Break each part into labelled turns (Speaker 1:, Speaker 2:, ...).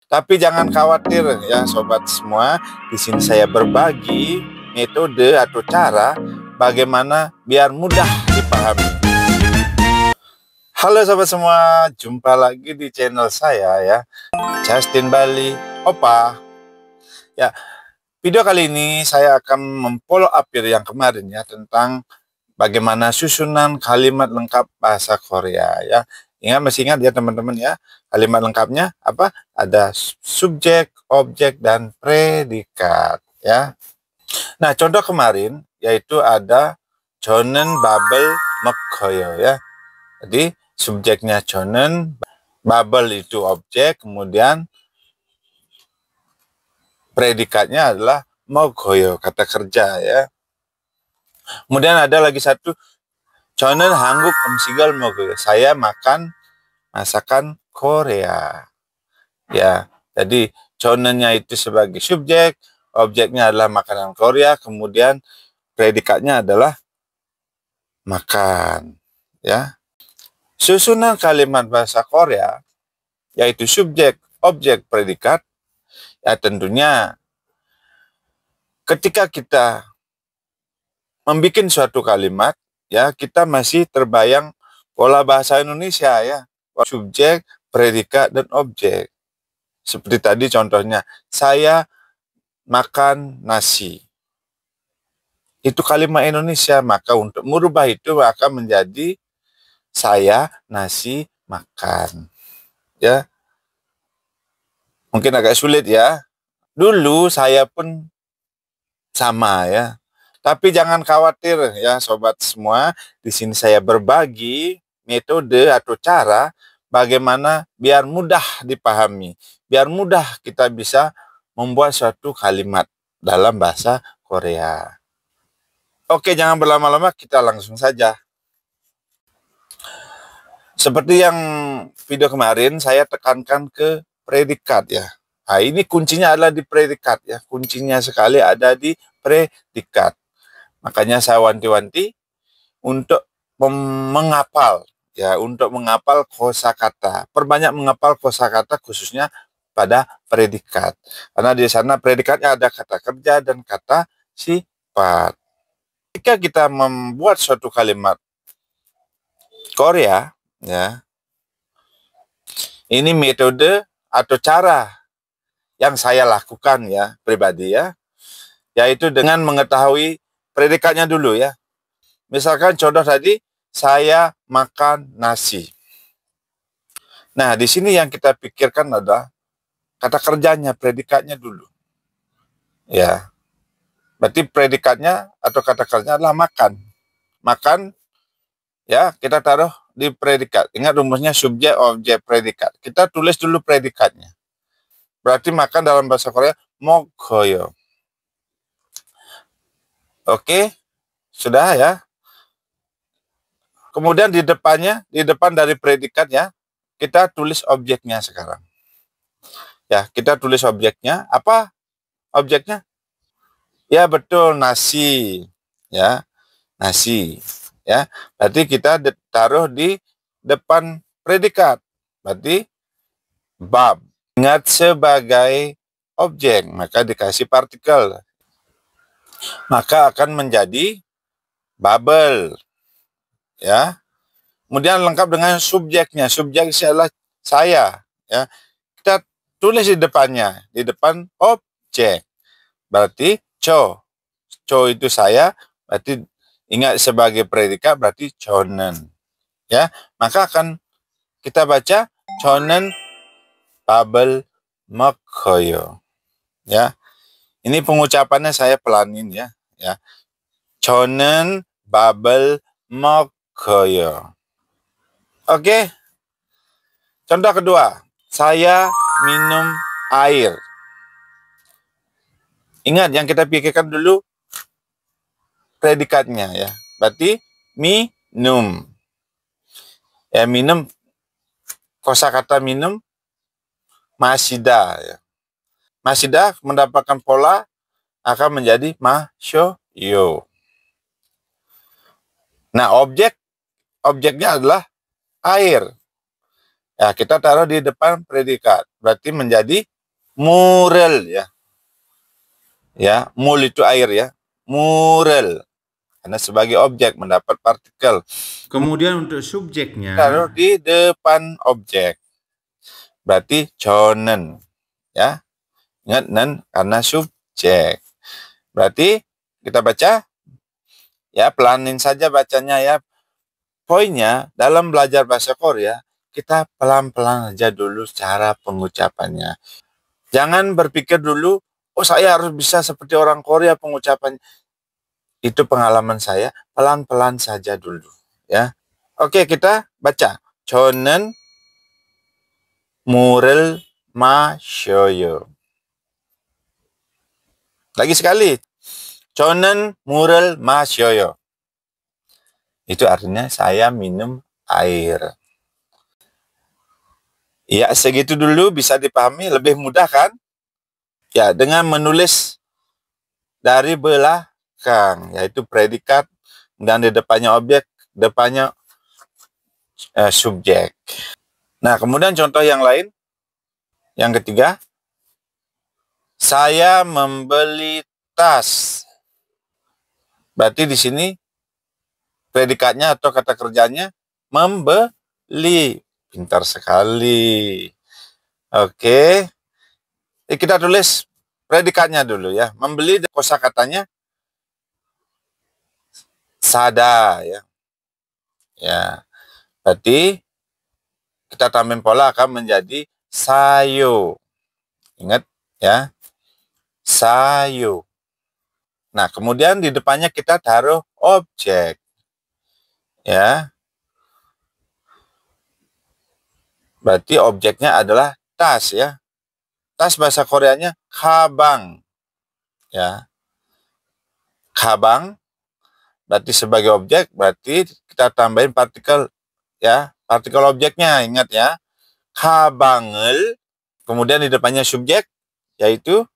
Speaker 1: Tapi jangan khawatir ya sobat semua, di sini saya berbagi metode atau cara bagaimana biar mudah dipahami. Halo sobat semua, jumpa lagi di channel saya ya, Justin Bali Opa. Ya, video kali ini saya akan memfollow up yang kemarin ya tentang bagaimana susunan kalimat lengkap bahasa Korea ya. Masih ingat ya teman-teman ya, kalimat lengkapnya apa? Ada subjek, objek, dan predikat ya. Nah, contoh kemarin yaitu ada 저는 밥을 먹어요 ya. Jadi subjeknya 저는, babel itu objek, kemudian predikatnya adalah 먹어요, kata kerja ya. Kemudian ada lagi satu, 저는 한국 음식을 먹어요. Saya makan masakan Korea. Ya, jadi 저는nya itu sebagai subjek, objeknya adalah makanan Korea, kemudian predikatnya adalah makan. Ya, susunan kalimat bahasa Korea yaitu subjek, objek, predikat. Ya, tentunya ketika kita membuat suatu kalimat, ya kita masih terbayang pola bahasa Indonesia ya, subjek, predikat, dan objek. Seperti tadi contohnya, saya makan nasi. Itu kalimat Indonesia, maka untuk merubah itu akan menjadi saya nasi makan. Ya, mungkin agak sulit ya. Dulu saya pun sama ya. Tapi jangan khawatir ya sobat semua, di sini saya berbagi metode atau cara bagaimana biar mudah dipahami, biar mudah kita bisa membuat suatu kalimat dalam bahasa Korea. Oke, jangan berlama-lama, kita langsung saja. Seperti yang video kemarin saya tekankan ke predikat ya. Nah, ini kuncinya adalah di predikat ya. Kuncinya sekali ada di predikat. Makanya saya wanti-wanti untuk menghafal ya, untuk menghafal kosakata. Perbanyak menghafal kosakata khususnya pada predikat. Karena di sana predikatnya ada kata kerja dan kata sifat. Ketika kita membuat suatu kalimat Korea ya, ini metode atau cara yang saya lakukan ya pribadi ya, yaitu dengan mengetahui predikatnya dulu ya. Misalkan contoh tadi, saya makan nasi. Nah, di sini yang kita pikirkan adalah kata kerjanya, predikatnya dulu. Ya, berarti predikatnya atau kata kerjanya adalah makan. Makan, ya kita taruh di predikat. Ingat rumusnya subjek, objek, predikat. Kita tulis dulu predikatnya. Berarti makan dalam bahasa Korea, 먹어요. Oke, sudah ya. Kemudian di depannya, di depan dari predikatnya, kita tulis objeknya sekarang. Ya, kita tulis objeknya. Apa objeknya? Ya, betul, nasi. Ya, nasi. Ya, berarti kita taruh di depan predikat. Berarti bab. Ingat sebagai objek, maka dikasih partikel. Maka akan menjadi babel. Ya. Kemudian lengkap dengan subjeknya. Subjeknya adalah saya. Ya. Kita tulis di depannya, di depan objek. Berarti cho. Cho itu saya, berarti ingat sebagai predikat berarti 저는. Ya, maka akan kita baca 저는 밥을 먹어요. Ya. Ini pengucapannya saya pelanin ya. Ya. 저는 밥을 먹어요. Oke. Contoh kedua, saya minum air. Ingat yang kita pikirkan dulu predikatnya ya. Berarti minum. Ya, minum, kosakata minum masida ya. Masida mendapatkan pola akan menjadi ma쇼요. Nah, objeknya adalah air. Ya, kita taruh di depan predikat. Berarti menjadi Mural ya. Ya, mul itu air ya. Mural. Karena sebagai objek mendapat partikel.
Speaker 2: Kemudian untuk subjeknya
Speaker 1: Taruh di depan objek. Berarti chonen. Ya. Ingat nen karena subjek. Berarti kita baca ya, pelanin saja bacanya ya. Poinnya dalam belajar bahasa Korea, kita pelan-pelan aja dulu cara pengucapannya. Jangan berpikir dulu, oh saya harus bisa seperti orang Korea pengucapannya. Itu pengalaman saya, pelan-pelan saja dulu ya. Oke, kita baca. 저는 물을 마셔요. Lagi sekali. 저는 물을 마셔요. Itu artinya saya minum air. Ya, segitu dulu bisa dipahami, lebih mudah kan? Ya, dengan menulis dari belakang, yaitu predikat, dan di depannya objek, depannya subjek. Nah, kemudian contoh yang lain, yang ketiga, saya membeli tas. Berarti di sini predikatnya atau kata kerjanya membeli. Pintar sekali. Oke. Kita tulis predikatnya dulu ya. Membeli kosakatanya sada ya. Ya. Berarti kita tambahin pola akan menjadi sayo. Ingat ya. Sayo. Nah, kemudian di depannya kita taruh objek. Ya. Berarti objeknya adalah tas ya. Tas bahasa Koreanya kabang. Ya. Kabang berarti sebagai objek, berarti kita tambahin partikel ya, partikel objeknya, ingat ya. Kabangel, kemudian di depannya subjek yaitu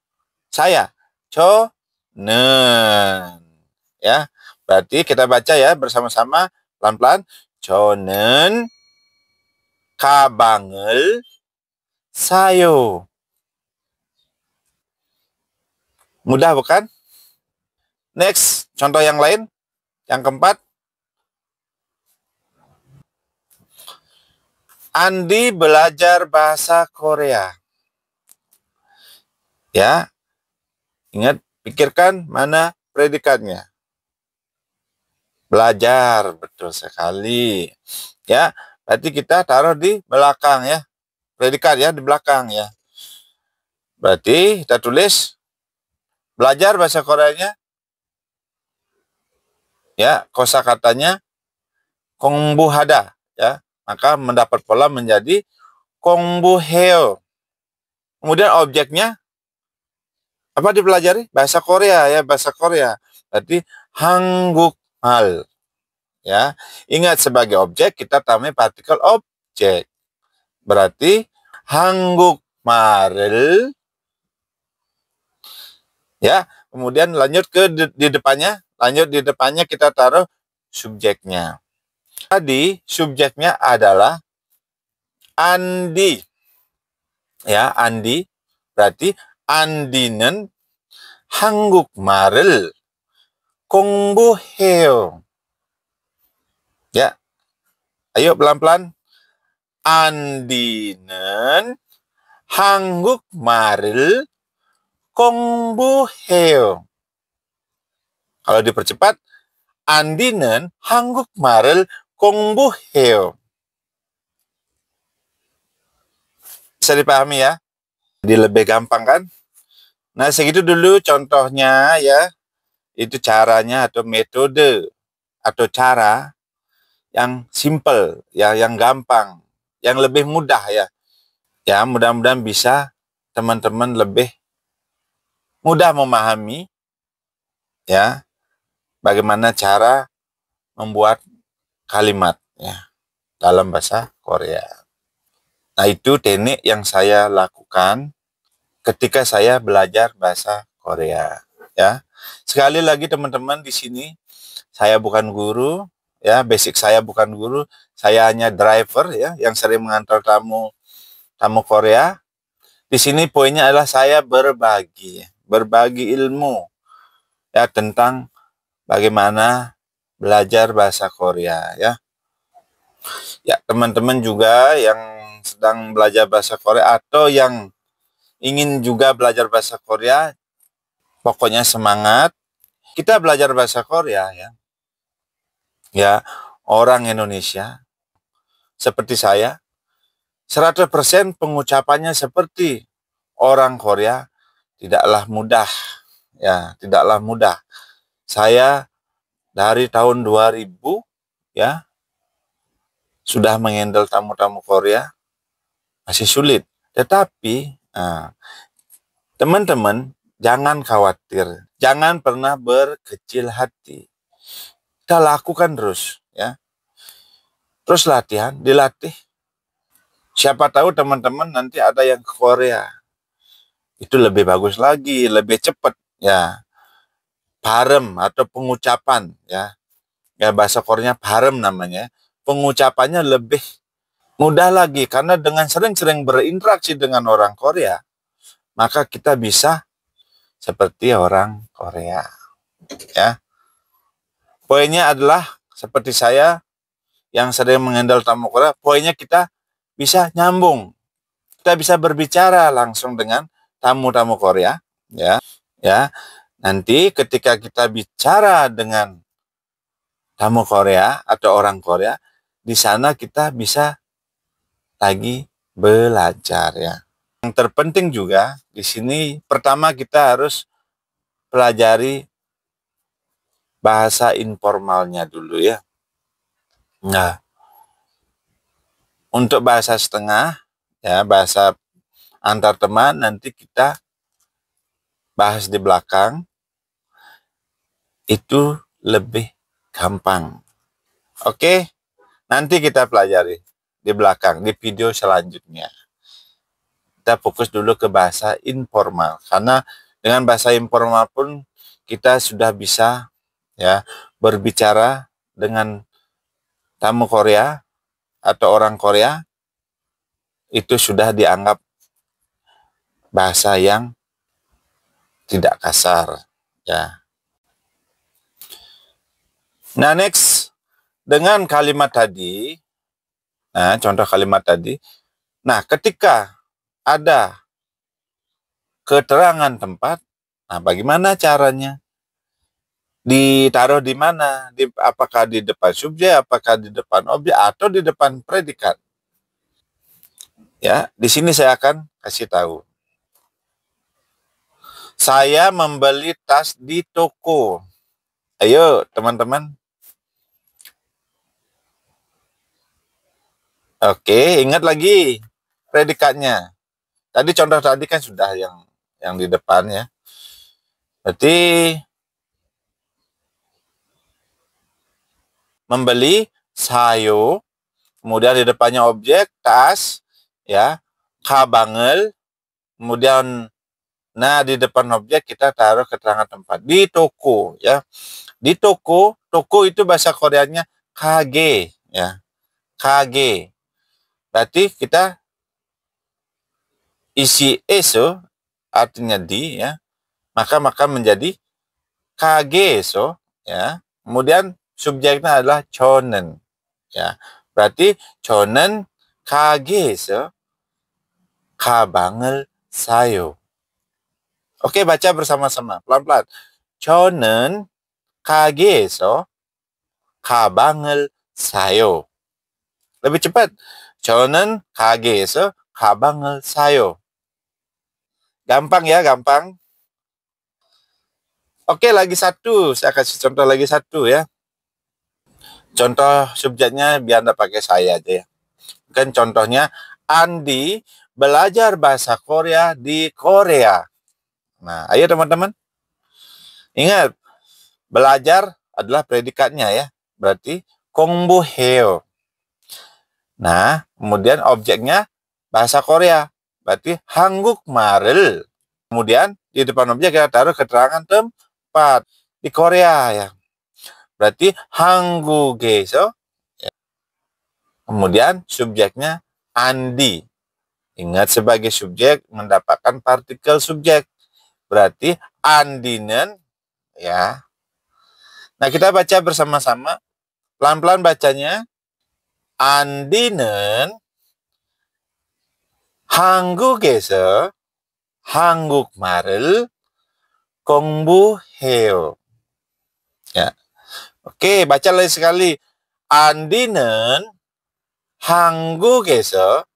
Speaker 1: saya. Chonen. Ya. Berarti kita baca ya bersama-sama pelan-pelan. Chonen kabangel sayo. Mudah bukan? Next, contoh yang lain. Yang keempat. Andi belajar bahasa Korea. Ya. Ingat, pikirkan mana predikatnya. Belajar, betul sekali. Ya, berarti kita taruh di belakang ya. Predikat ya, di belakang ya. Berarti kita tulis belajar bahasa Koreanya. Ya, kosakatanya 공부하다 ya. Maka mendapat pola menjadi 공부해요. Kemudian objeknya apa dipelajari? Bahasa Korea ya, bahasa Korea. Berarti 한국말. Ya. Ingat sebagai objek kita tambahin partikel objek. Berarti 한국말을 ya. Kemudian lanjut ke di depannya, kita taruh subjeknya. Tadi subjeknya adalah Andi. Ya, Andi. Berarti 안디는 한국말을 공부해요. Ya. Ayo pelan-pelan. 안디는 한국말을 공부해요. Kalau dipercepat, 안디는 한국말을 공부해요. Bisa dipahami ya? Jadi lebih gampang kan? Nah, segitu dulu contohnya ya. Itu caranya atau metode atau cara yang simple, ya, yang gampang, yang lebih mudah ya. Ya, mudah-mudahan bisa teman-teman lebih mudah memahami ya bagaimana cara membuat kalimat ya dalam bahasa Korea. Nah, itu teknik yang saya lakukan ketika saya belajar bahasa Korea ya. Sekali lagi teman-teman, di sini saya bukan guru ya, basic saya bukan guru, saya hanya driver ya yang sering mengantar tamu Korea. Di sini poinnya adalah saya berbagi ilmu ya tentang bagaimana belajar bahasa Korea ya. Ya, teman-teman juga yang sedang belajar bahasa Korea atau yang ingin juga belajar bahasa Korea, pokoknya semangat. Kita belajar bahasa Korea ya. Ya, orang Indonesia seperti saya 100% pengucapannya seperti orang Korea tidaklah mudah ya, tidaklah mudah. Saya dari tahun 2000 ya sudah mengendal tamu-tamu Korea masih sulit. Tetapi teman-teman jangan khawatir, jangan pernah berkecil hati. Kita lakukan terus ya. Terus latihan, dilatih. Siapa tahu teman-teman nanti ada yang ke Korea. Itu lebih bagus lagi, lebih cepat ya. Parem atau pengucapan ya. Ya bahasa Koreanya parem namanya. Pengucapannya lebih mudah lagi karena dengan sering-sering berinteraksi dengan orang Korea, maka kita bisa seperti orang Korea. Ya. Poinnya adalah seperti saya yang sering mengendal tamu Korea, poinnya kita bisa nyambung. Kita bisa berbicara langsung dengan tamu-tamu Korea, ya. Ya. Nanti ketika kita bicara dengan tamu Korea atau orang Korea, di sana kita bisa lagi belajar ya. Yang terpenting juga di sini pertama kita harus pelajari bahasa informalnya dulu ya. Nah, untuk bahasa setengah ya, bahasa antar teman nanti kita bahas di belakang itu lebih gampang. Oke, nanti kita pelajari di belakang di video selanjutnya. Kita fokus dulu ke bahasa informal karena dengan bahasa informal pun kita sudah bisa ya berbicara dengan tamu Korea atau orang Korea, itu sudah dianggap bahasa yang tidak kasar ya. Nah, next dengan kalimat tadi, nah contoh kalimat tadi. Nah, ketika ada keterangan tempat, nah bagaimana caranya? Ditaruh di mana? Apakah di depan subjek, apakah di depan objek, atau di depan predikat? Ya, di sini saya akan kasih tahu. Saya membeli tas di toko. Ayo, teman-teman. Oke, ingat lagi predikatnya. Tadi contoh tadi kan sudah yang di depan ya. Berarti membeli sayo, kemudian di depannya objek tas ya, kabangel, kemudian nah di depan objek kita taruh keterangan tempat di toko ya. Di toko, toko itu bahasa Koreanya kage ya. Kage. Berarti kita isi eso artinya di ya. Maka menjadi kage eso ya. Kemudian subjeknya adalah chonen ya. Berarti chonen kage eso kabangel sayo. Oke, baca bersama-sama pelan-pelan. chonen 가게에서 가방을 사요. lebih cepat. 저는 가게에서 가방을 사요. Gampang ya, gampang. Oke, lagi satu. Saya kasih contoh lagi satu ya. Contoh subjeknya biar anda pakai saya aja ya. Kan contohnya, Andi belajar bahasa Korea di Korea. Nah, ayo teman-teman. Ingat, belajar adalah predikatnya ya. Berarti 공부해요. Nah, kemudian objeknya bahasa Korea. Berarti 한국말을. Kemudian di depan objek kita taruh keterangan tempat di Korea ya. Berarti 한국에서. Kemudian subjeknya Andi. Ingat, sebagai subjek mendapatkan partikel subjek. Berarti andinen, ya. Nah, kita baca bersama-sama. Pelan-pelan bacanya. 안디는 한국에서 한국말을 공부해요. Ya. Oke, baca lagi sekali. 안디는 한국에서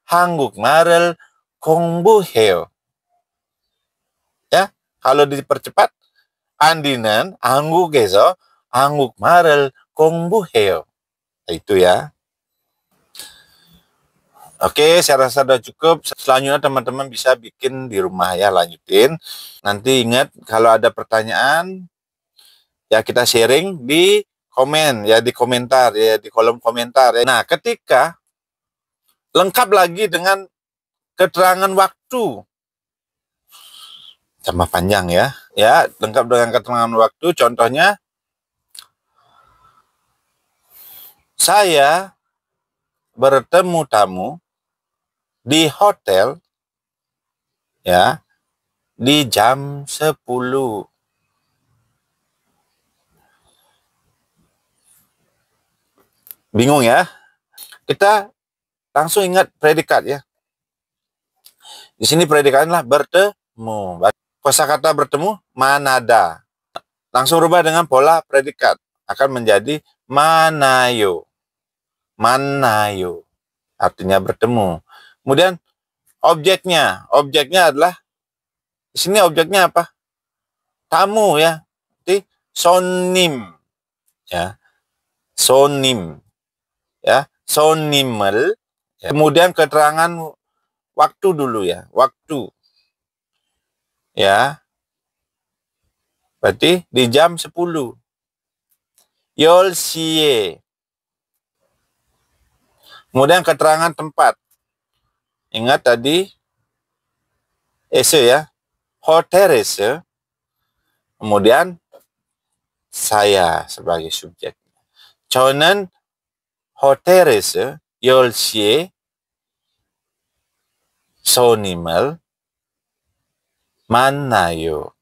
Speaker 1: 한국말을 공부해요. Ya, kalau dipercepat, 안디는 한국에서 한국말을 공부해요. Itu ya. Oke, saya rasa sudah cukup. Selanjutnya teman-teman bisa bikin di rumah ya, lanjutin. Nanti ingat kalau ada pertanyaan ya kita sharing di komen ya, di komentar ya, di kolom komentar ya. Nah, ketika lengkap lagi dengan keterangan waktu. Tambah panjang ya. Ya, lengkap dengan keterangan waktu. Contohnya saya bertemu tamu di hotel ya di jam 10. Bingung ya? Kita langsung ingat predikat ya. Di sini predikatnya bertemu. Kosakata bertemu manada. Langsung rubah dengan pola predikat. Akan menjadi manayo. Manayo. Artinya bertemu. Kemudian objeknya adalah, di sini objeknya apa? Tamu ya. Jadi sonim ya. Sonim ya. Sonimel. Ya. Kemudian keterangan waktu dulu ya. Waktu. Ya. Berarti di jam 10. Yolsiye. Kemudian keterangan tempat. Ingat tadi ese ya, hotel ese. Kemudian saya sebagai subjek. 저는 호텔에서 10시에 손님을 만나요.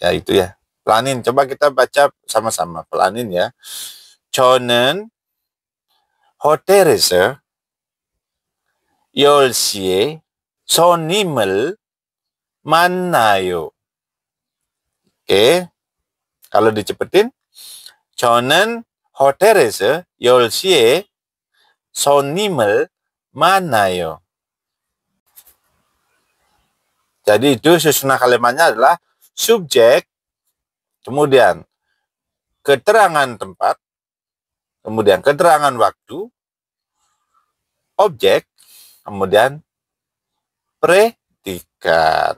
Speaker 1: Ya itu ya. Pelanin, coba kita baca sama-sama. Pelanin ya. 저는 호텔에서 10시에 손님을 만나요. Oke. Kalau dicepetin, 저는 호텔에서 10시에 손님을 만나요. Jadi itu susunan kalimatnya adalah subjek, kemudian keterangan tempat, kemudian keterangan waktu, objek, kemudian predikat.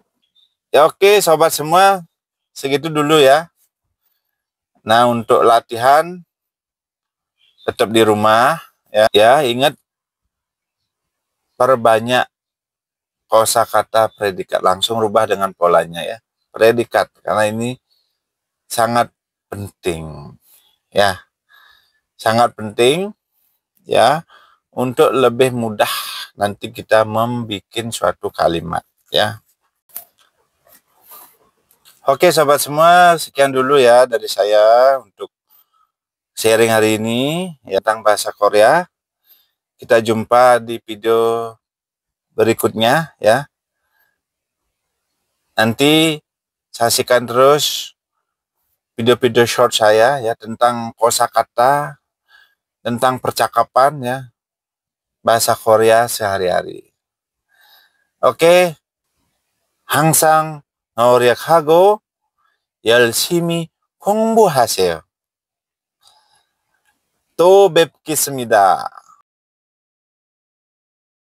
Speaker 1: Ya oke sobat semua, segitu dulu ya. Nah untuk latihan tetap di rumah ya. Ya ingat, perbanyak kosakata predikat, langsung rubah dengan polanya ya. Predikat, karena ini sangat penting ya. Sangat penting ya, untuk lebih mudah nanti kita membuat suatu kalimat ya. Oke sobat semua, sekian dulu ya dari saya untuk sharing hari ini ya tentang bahasa Korea. Kita jumpa di video berikutnya ya. Nanti saksikan terus video-video short saya ya tentang kosakata, tentang percakapan ya, bahasa Korea sehari-hari. Oke, 항상 노력하고 열심히 공부하세요. 또 뵙겠습니다.